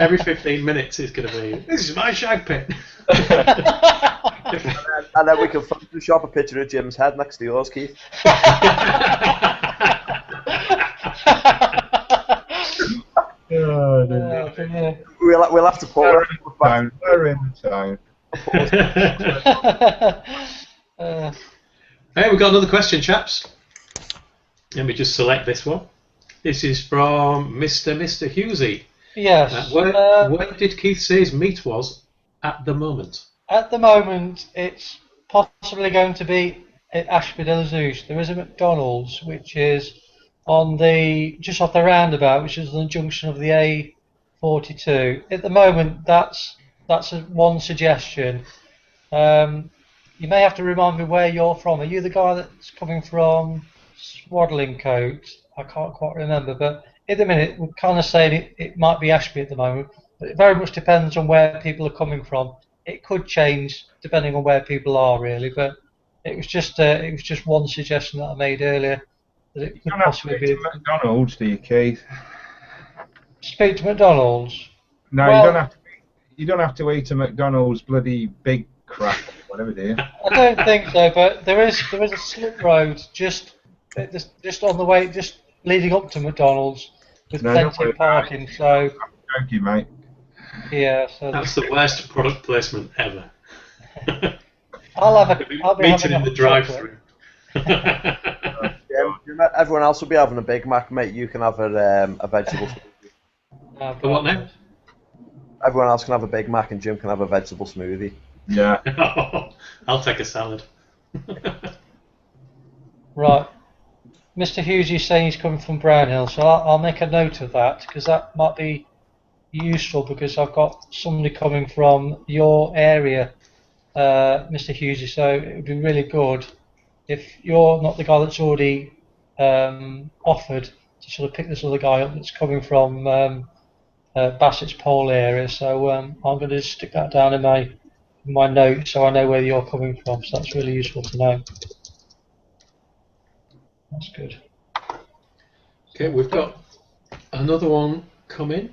Speaker 3: Every 15 minutes it's going to be, this is my shag pit.
Speaker 2: And then we can Photoshop a picture of Jim's head next to yours, Keith. We'll have to put
Speaker 4: We're in the town.
Speaker 3: Hey, we've got another question, chaps. Let me just select this one. This is from Mr. Hughesy.
Speaker 1: Yes.
Speaker 3: Where did Keith say his meet was at the moment?
Speaker 1: At the moment, it's possibly going to be at Ashby de la Zouch. There is a McDonald's which is on just off the roundabout, which is on the junction of the A42. At the moment, that's one suggestion. You may have to remind me where you're from. Are you the guy that's coming from Swaddling Coat? I can't quite remember, but at the minute we're kind of saying it might be Ashby at the moment, but it very much depends on where people are coming from. It could change depending on where people are, really, but it was just one suggestion that I made earlier that it could possibly be.
Speaker 4: McDonald's, do you, Keith?
Speaker 1: Speak to McDonald's.
Speaker 4: No,
Speaker 1: well,
Speaker 4: you don't have to eat a McDonald's bloody big crap, whatever, do you?
Speaker 1: I don't think so, but there is a slip road just on the way, just leading up to McDonald's with plenty of parking. So.
Speaker 4: Thank you, mate.
Speaker 1: Yeah. So
Speaker 3: that's the worst product placement ever.
Speaker 1: I'll be
Speaker 3: meeting in the drive-through.
Speaker 2: Everyone else will be having a Big Mac, mate. You can have a vegetable smoothie.
Speaker 3: What now?
Speaker 2: Everyone else can have a Big Mac and Jim can have a vegetable smoothie.
Speaker 4: Yeah.
Speaker 3: I'll take a salad.
Speaker 1: Right. Mr. Hughes is saying he's coming from Brownhill, so I'll make a note of that because that might be useful because I've got somebody coming from your area, Mr. Hughes, so it would be really good if you're not the guy that's already offered to sort of pick this other guy up that's coming from Bassett's Pole area. So I'm going to just stick that down in my notes so I know where you're coming from. So that's really useful to know. That's good.
Speaker 3: Okay, we've got another one coming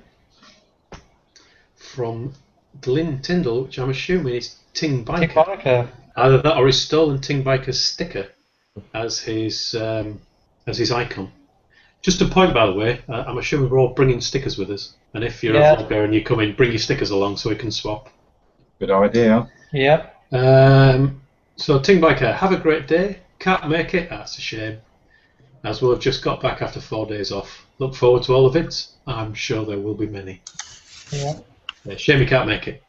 Speaker 3: from Glyn Tyndall, which I'm assuming is Ting Biker.
Speaker 1: Ting Biker.
Speaker 3: Either that or he's stolen Ting Biker's sticker as his icon. Just a point, by the way, I'm assuming we're all bringing stickers with us, and if you're a vlogger and you come in, bring your stickers along so we can swap.
Speaker 4: Good idea.
Speaker 1: Yep.
Speaker 3: So Ting Biker, have a great day. Can't make it, that's a shame. As we'll have just got back after 4 days off. Look forward to all the vids. I'm sure there will be many.
Speaker 1: Yeah.
Speaker 3: Shame you can't make it.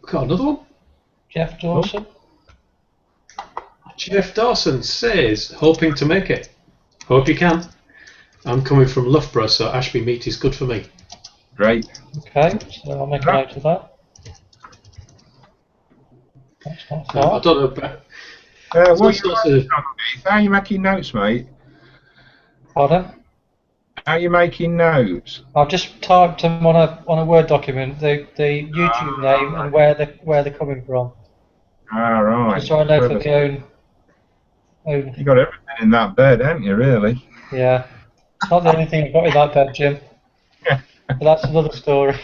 Speaker 3: Got another one.
Speaker 1: Jeff Dawson.
Speaker 3: Jeff Dawson says, hoping to make it. Hope you can. I'm coming from Loughborough, so Ashby Meet is good for me.
Speaker 4: Great.
Speaker 1: Okay, so I'll make a note of that.
Speaker 3: I don't know about.
Speaker 4: What how are you making notes, mate?
Speaker 1: Pardon?
Speaker 4: How are you making notes?
Speaker 1: I've just typed them on a Word document, the YouTube name and where they're coming from.
Speaker 4: Ah, right.
Speaker 1: Just so I know for my own.
Speaker 4: You got everything in that bed, haven't you? Really?
Speaker 1: Yeah. It's not the only thing I've got in that bed, Jim. But that's another story.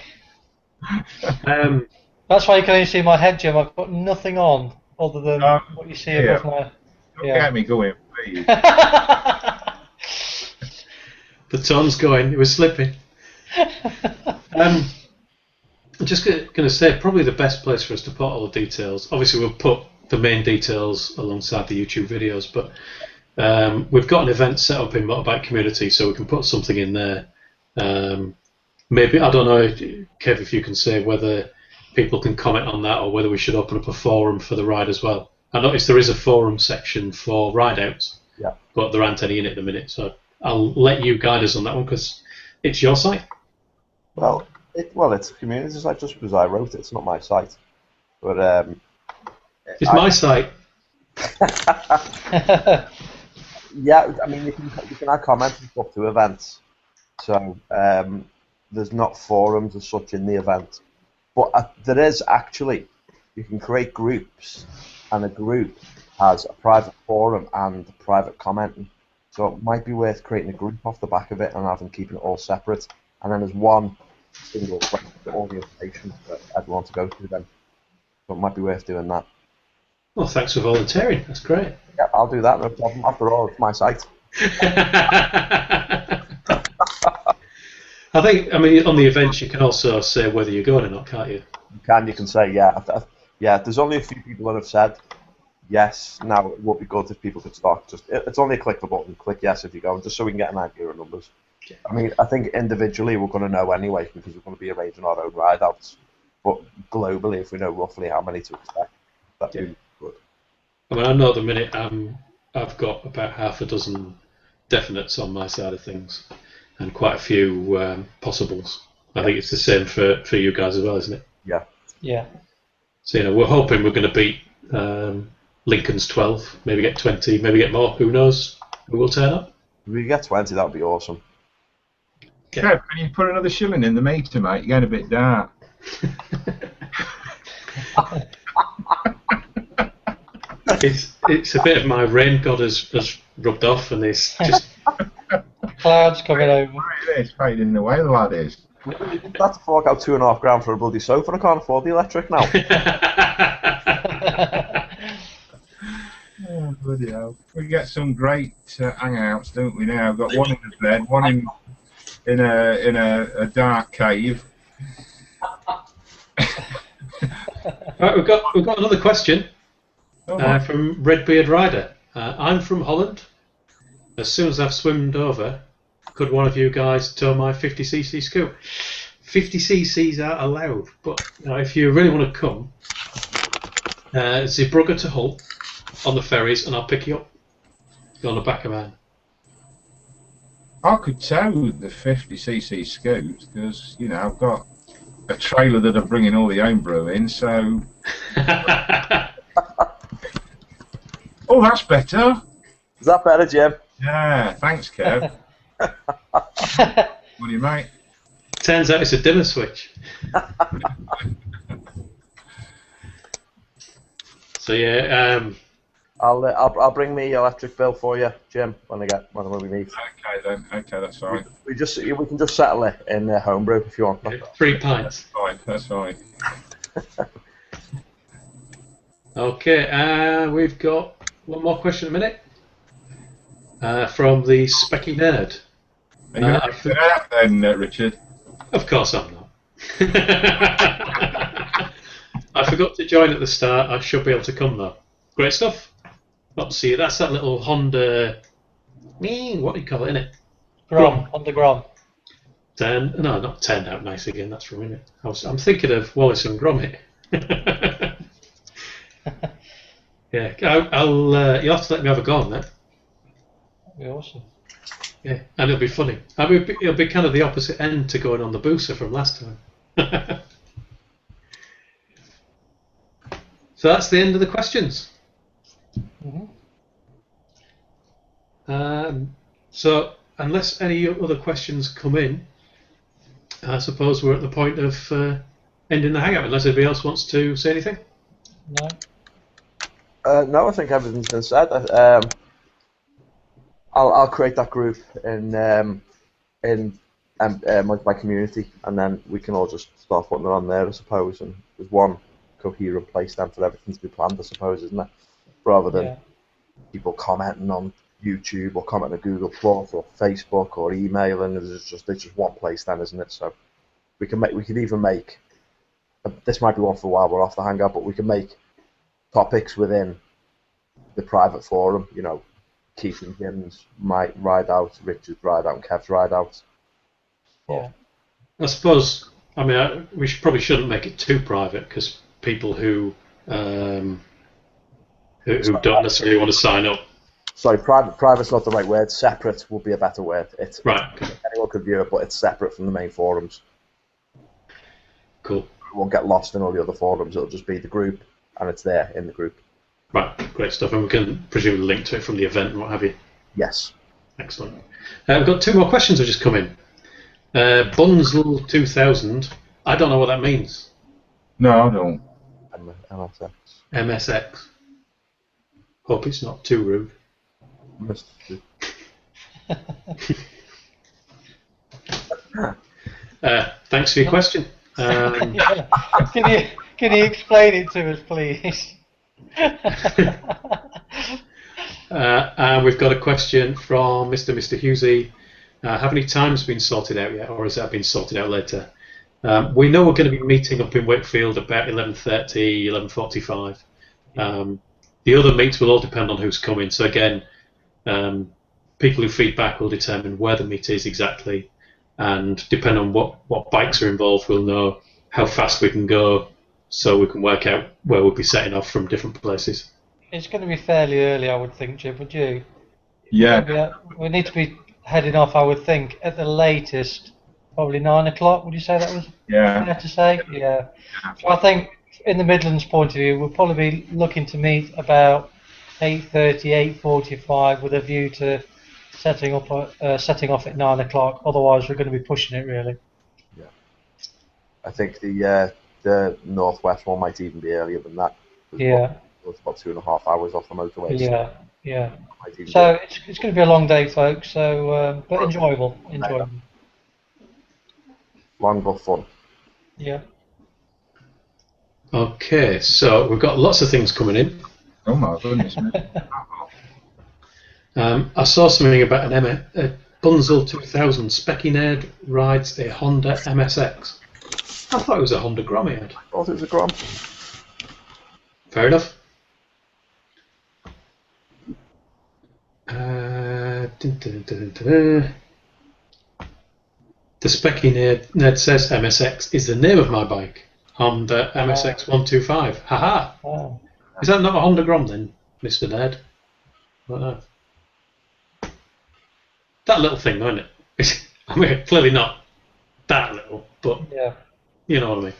Speaker 1: That's why you can only see my head, Jim. I've got nothing on other than what you see above my.
Speaker 4: Don't get me going, please.
Speaker 3: The tone's going. It was slipping. I'm just going to say probably the best place for us to put all the details. Obviously, we'll put the main details alongside the YouTube videos, but we've got an event set up in Motorbike Community, so we can put something in there. Maybe, I don't know, Kev, if you can say whether people can comment on that or whether we should open up a forum for the ride as well. I noticed there is a forum section for ride-outs, but there aren't any in it at the minute, so I'll let you guide us on that one because it's your site.
Speaker 2: Well, it's a community site just because I wrote it. It's not my site, but
Speaker 3: it's my site.
Speaker 2: Yeah, I mean you can add comments and stuff to events, so there's not forums as such in the event, but there is actually. You can create groups, and a group has a private forum and private commenting. So it might be worth creating a group off the back of it and keeping it all separate. And then there's one single place for all the information that everyone to go to then. So it might be worth doing that.
Speaker 3: Well, thanks for volunteering. That's great.
Speaker 2: Yeah, I'll do that, no problem. After all, it's my site.
Speaker 3: I think, I mean, on the events you can also say whether you're going or not, can't you?
Speaker 2: You can say, yeah. There's only a few people that have said yes. Now, it would be good if people could start. It's only a click the button, click yes if you go, just so we can get an idea of numbers. Yeah. I mean, I think individually we're going to know anyway because we're going to be arranging our own ride-outs. But globally, if we know roughly how many to expect, that'd be good.
Speaker 3: I mean, I know at the minute I've got about half a dozen definites on my side of things and quite a few possibles. I think it's the same for you guys as well, isn't it?
Speaker 2: Yeah.
Speaker 1: Yeah.
Speaker 3: So, we're hoping we're going to beat Lincoln's 12, maybe get 20, maybe get more. Who knows? Who will turn up?
Speaker 2: If we get 20, that would be awesome.
Speaker 4: Kev, can you put another shilling in the meter, mate? You're getting a bit dark.
Speaker 3: It's a bit of my rain god has rubbed off, and it's just
Speaker 1: clouds coming over.
Speaker 4: It's fading away, the lad is.
Speaker 2: That's to fork out £2.5 for a bloody sofa. I can't afford the electric now.
Speaker 4: Oh, bloody hell. We get some great hangouts, don't we? Now, we've got one in the bed, one in a dark cave.
Speaker 3: Right, we've got another question from Redbeard Rider. I'm from Holland. As soon as I've swimmed over, could one of you guys tow my 50cc scoop? 50cc's are allowed, but if you really want to come, Zeebrugge to Hull on the ferries, and I'll pick you up. You're on the back of mine.
Speaker 4: I could tow the 50cc scoots because I've got a trailer that I'm bringing all the homebrew in, so. Oh, that's better.
Speaker 2: Is that better, Jim?
Speaker 4: Yeah, thanks, Kev. What do you, mate?
Speaker 3: Turns out it's a dimmer switch. So yeah,
Speaker 2: I'll bring me electric bill for you, Jim, when we meet.
Speaker 4: Okay then. Okay, that's fine.
Speaker 2: We can just settle it in homebrew if you want.
Speaker 3: Okay, 3 pints.
Speaker 4: That's fine.
Speaker 3: Okay, we've got one more question a minute from the Specky Nerd.
Speaker 4: Are you going to out then, Richard?
Speaker 3: Of course I'm not. I forgot to join at the start. I should be able to come though. Great stuff. Not to see you. That's that little Honda. What do you call it, innit?
Speaker 1: Grom. Honda Grom.
Speaker 3: No, not turned out nice again. That's from it. I'm thinking of Wallace and Gromit. Yeah, you'll have to let me have a go on that.
Speaker 1: That'd be awesome.
Speaker 3: Yeah, and it'll be funny. I mean, it'll be kind of the opposite end to going on the booster from last time. So that's the end of the questions.
Speaker 1: Mm-hmm.
Speaker 3: So unless any other questions come in, I suppose we're at the point of ending the hangout. Unless anybody else wants to say anything.
Speaker 1: No.
Speaker 2: No, I think everything's been said. I'll create that group in my community, and then we can all just start putting it on there, I suppose. And there's one coherent place then for everything to be planned, I suppose, isn't there? Rather than people commenting on YouTube or commenting on Google Plus or Facebook or emailing. It's just one place then, isn't it? So we could even make this might be one for a while we're off the hangout, but we can make topics within the private forum. You know, Keith and Jim's might ride out, Richard's ride out, and Kev's ride out.
Speaker 1: Yeah.
Speaker 3: I suppose. I mean, we probably shouldn't make it too private because people who don't necessarily want to sign up.
Speaker 2: Sorry, private's not the right word. Separate would be a better word. It's
Speaker 3: right.
Speaker 2: Anyone could view it, but it's separate from the main forums.
Speaker 3: Cool.
Speaker 2: It won't get lost in all the other forums. It'll just be the group, and it's there in the group.
Speaker 3: Right, great stuff. And we can presumably link to it from the event and what have you.
Speaker 2: Yes.
Speaker 3: Excellent. We've got 2 more questions that just come in. Bunzel 2000. I don't know what that means.
Speaker 4: No, I don't.
Speaker 2: MSX.
Speaker 3: MSX. Hope it's not too rude. Thanks for your question.
Speaker 1: Can you explain it to us, please?
Speaker 3: And we've got a question from Mr. Husey. Have any times been sorted out yet, or has that been sorted out later? We know we're going to be meeting up in Wakefield about 11:30, 11:45. The other meets will all depend on who's coming. So again, people who feed back will determine where the meet is exactly, and depending on what bikes are involved, we'll know how fast we can go, so we can work out where we'll be setting off from different places.
Speaker 1: It's going to be fairly early, I would think, Jim. Would you?
Speaker 4: Yeah.
Speaker 1: We need to be heading off, I would think, at the latest, probably 9 o'clock. Would you say that was fair to say? Yeah. So I think, in the Midlands point of view, we'll probably be looking to meet about 8:30, 8:45, with a view to setting off at 9 o'clock. Otherwise, we're going to be pushing it really.
Speaker 2: Yeah. I think the northwest one might even be earlier than that.
Speaker 1: Yeah.
Speaker 2: It's about 2.5 hours off the motorway.
Speaker 1: Yeah. Yeah. So it's going to be a long day, folks. So, but enjoyable.
Speaker 2: Long but fun.
Speaker 1: Yeah.
Speaker 3: Okay, so we've got lots of things coming in.
Speaker 4: Oh my goodness, man.
Speaker 3: I saw something about a Bunzel 2000 Specky Nerd rides a Honda MSX. I thought it was a Honda Grom he had.
Speaker 2: I thought it was a Grom.
Speaker 3: Fair enough. The Specky Nerd says MSX is the name of my bike. Honda MSX 125. Haha.
Speaker 1: Oh.
Speaker 3: Is that not a Honda Grom then, Mr. Nerd? That little thing, though, isn't it? I mean, clearly not that little, but you know what I mean.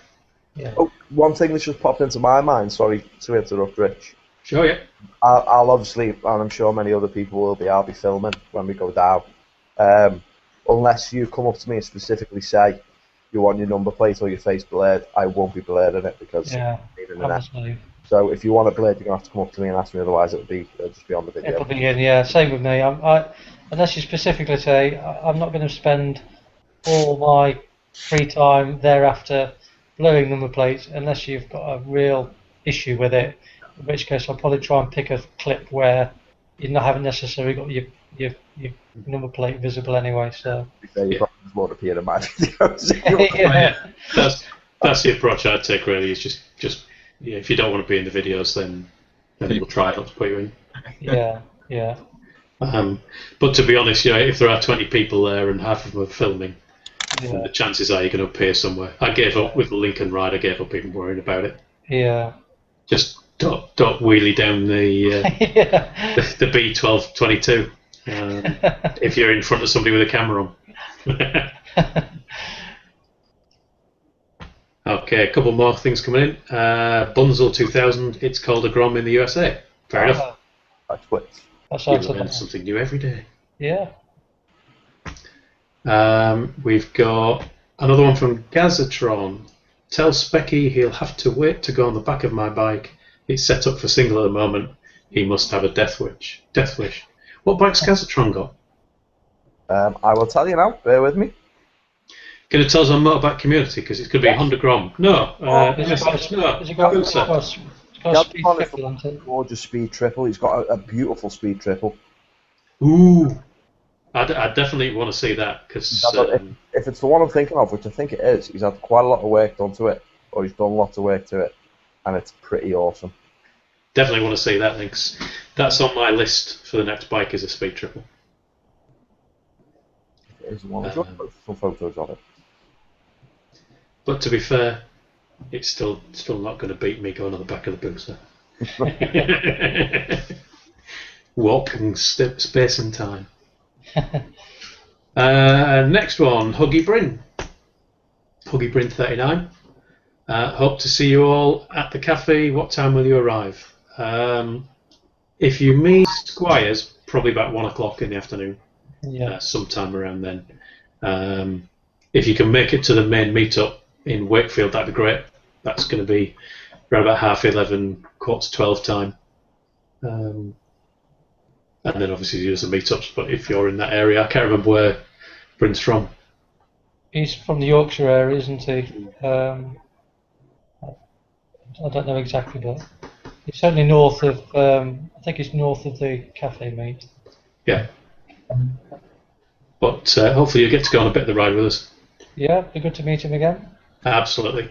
Speaker 2: Yeah. Oh, one thing that's just popped into my mind, sorry to interrupt, Rich.
Speaker 3: Sure, yeah.
Speaker 2: I'll obviously, and I'm sure many other people will be, I'll be filming when we go down. Unless you come up to me and specifically say you want your number plate or your face blurred, I won't be blurred in it because
Speaker 1: obviously.
Speaker 2: So if you want it blurred, you're going to have to come up to me and ask me, otherwise it'll just be on the video.
Speaker 1: It'll be in, same with me. Unless you specifically say, I'm not going to spend all my free time thereafter blurring number plates unless you've got a real issue with it, in which case I'll probably try and pick a clip where you haven't necessarily got your number plate visible anyway. So
Speaker 2: you probably won't appear in my videos.
Speaker 3: Yeah. That's the approach I'd take really, is just if you don't want to be in the videos, then we'll try not to put you in.
Speaker 1: Yeah.
Speaker 3: But to be honest, if there are 20 people there and half of them are filming, the chances are you're going to appear somewhere. I gave up with the Lincoln ride. I gave up even worrying about it.
Speaker 1: Yeah.
Speaker 3: Just don't wheelie down the the B1222 if you're in front of somebody with a camera on. Okay, a couple more things coming in. Bunzel 2000, it's called a Grom in the USA. Fair enough.
Speaker 2: That's what.
Speaker 1: That
Speaker 3: You
Speaker 1: sounds
Speaker 3: learn something new every day.
Speaker 1: Yeah.
Speaker 3: We've got another one from Gazatron. Tell Specky he'll have to wait to go on the back of my bike. It's set up for single at the moment. He must have a death wish. Death wish. What bike's Gazatron got?
Speaker 2: I will tell you now. Bear with me.
Speaker 3: Can you tell us on Motorbike Community? Because it's going to be 100 Grom. No.
Speaker 1: Has it got a speed triple on it?
Speaker 2: Gorgeous speed triple. He's got a beautiful speed triple.
Speaker 3: Ooh. I definitely want to see that because
Speaker 2: if it's the one I'm thinking of, which I think it is, he's had quite a lot of work done to it, or he's done lots of work to it, and it's pretty awesome.
Speaker 3: Definitely want to see that, Links. That's on my list for the next bike is a speed triple.
Speaker 2: It is the one. I've got some photos of it.
Speaker 3: But to be fair, it's still not going to beat me going on the back of the booster. Walking space and time. Next one, Huggy Bryn. Huggy Bryn 39. Hope to see you all at the cafe. What time will you arrive? If you meet Squires, probably about 1 o'clock in the afternoon.
Speaker 1: Yeah.
Speaker 3: Sometime around then. If you can make it to the main meetup in Wakefield, that'd be great. That's going to be around about 11:30, 11:45 time. And then obviously you do some meetups, but if you're in that area, I can't remember where Bryn's from.
Speaker 1: He's from the Yorkshire area, isn't he? I don't know exactly, but he's certainly north of, I think he's north of the cafe meet.
Speaker 3: Yeah. But hopefully you get to go on a bit of the ride with us.
Speaker 1: Yeah, be good to meet him again.
Speaker 3: Absolutely.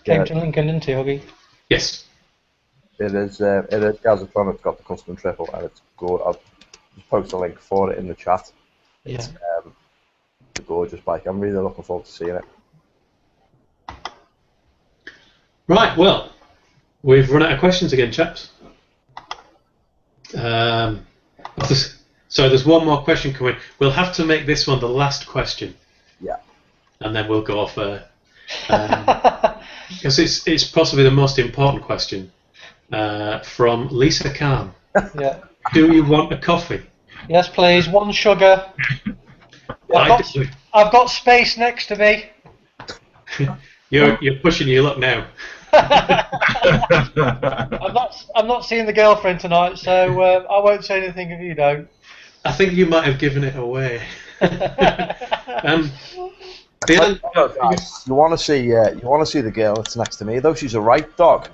Speaker 1: Came to Lincoln, didn't he, Huggy?
Speaker 3: Yes.
Speaker 2: It is Gazatron. It's got the custom triple, and it's good. I'll just post a link for it in the chat. It's a gorgeous bike. I'm really looking forward to seeing it.
Speaker 3: Right, well, we've run out of questions again, chaps. So there's one more question coming. We'll have to make this one the last question.
Speaker 2: Yeah.
Speaker 3: And then we'll go off air. Because it's possibly the most important question from Lisa Kahn.
Speaker 1: Yeah.
Speaker 3: Do you want a coffee?
Speaker 1: Yes, please. 1 sugar. I've got space next to me.
Speaker 3: You're pushing your luck now.
Speaker 1: I'm not seeing the girlfriend tonight, so I won't say anything if you don't.
Speaker 3: I think you might have given it away.
Speaker 2: You want to see the girl that's next to me, though. She's a right dog.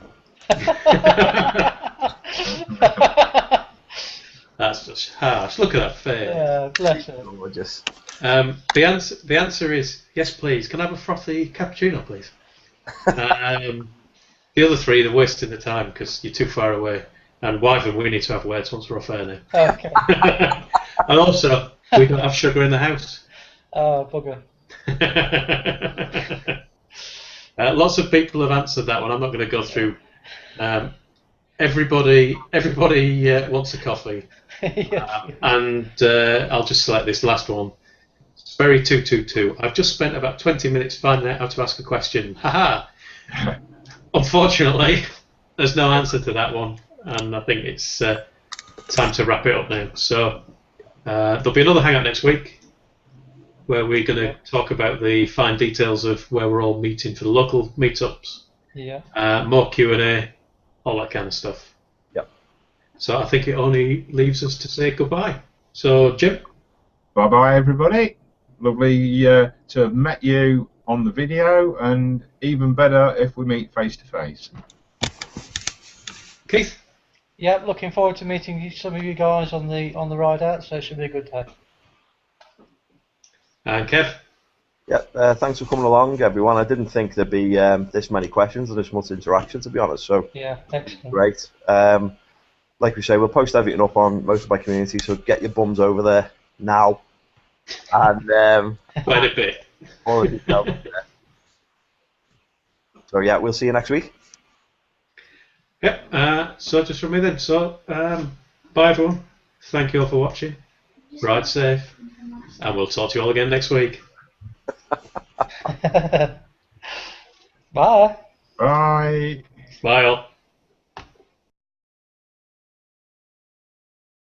Speaker 3: That's just harsh. Look at that face.
Speaker 1: Yeah, bless her.
Speaker 2: Gorgeous.
Speaker 3: The answer is yes, please. Can I have a frothy cappuccino, please? The other three, they're wasting the time because you're too far away. And Wyvern, we need to have words once we're off air now.
Speaker 1: Okay.
Speaker 3: And also, we don't have sugar in the house.
Speaker 1: Oh, bugger.
Speaker 3: Lots of people have answered that one. I'm not going to go through. Everybody wants a coffee. And I'll just select this last one. Sperry222. I've just spent about 20 minutes finding out how to ask a question. Haha! Unfortunately, there's no answer to that one. And I think it's time to wrap it up now. So there'll be another Hangout next week where we're going to talk about the fine details of where we're all meeting for the local meetups.
Speaker 1: Yeah.
Speaker 3: More Q&A, all that kind of stuff.
Speaker 2: Yep.
Speaker 3: So I think it only leaves us to say goodbye. So, Jim?
Speaker 4: Bye-bye, everybody. Lovely to have met you on the video, and even better if we meet face-to-face.
Speaker 3: Keith?
Speaker 1: Yeah, looking forward to meeting some of you guys on the ride out, so it should be a good day.
Speaker 3: And Kev?
Speaker 2: Yeah, thanks for coming along, everyone. I didn't think there'd be this many questions and this much interaction, to be honest. So
Speaker 1: yeah, excellent.
Speaker 2: Great. Like we say, we'll post everything up on Motorbike Community, so get your bums over there now. And
Speaker 3: Quite a bit.
Speaker 2: So yeah, we'll see you next week.
Speaker 3: Yep. So just from me then. So bye everyone. Thank you all for watching. Ride safe, and we'll talk to you all again next week.
Speaker 1: Bye.
Speaker 4: Bye.
Speaker 3: Bye all.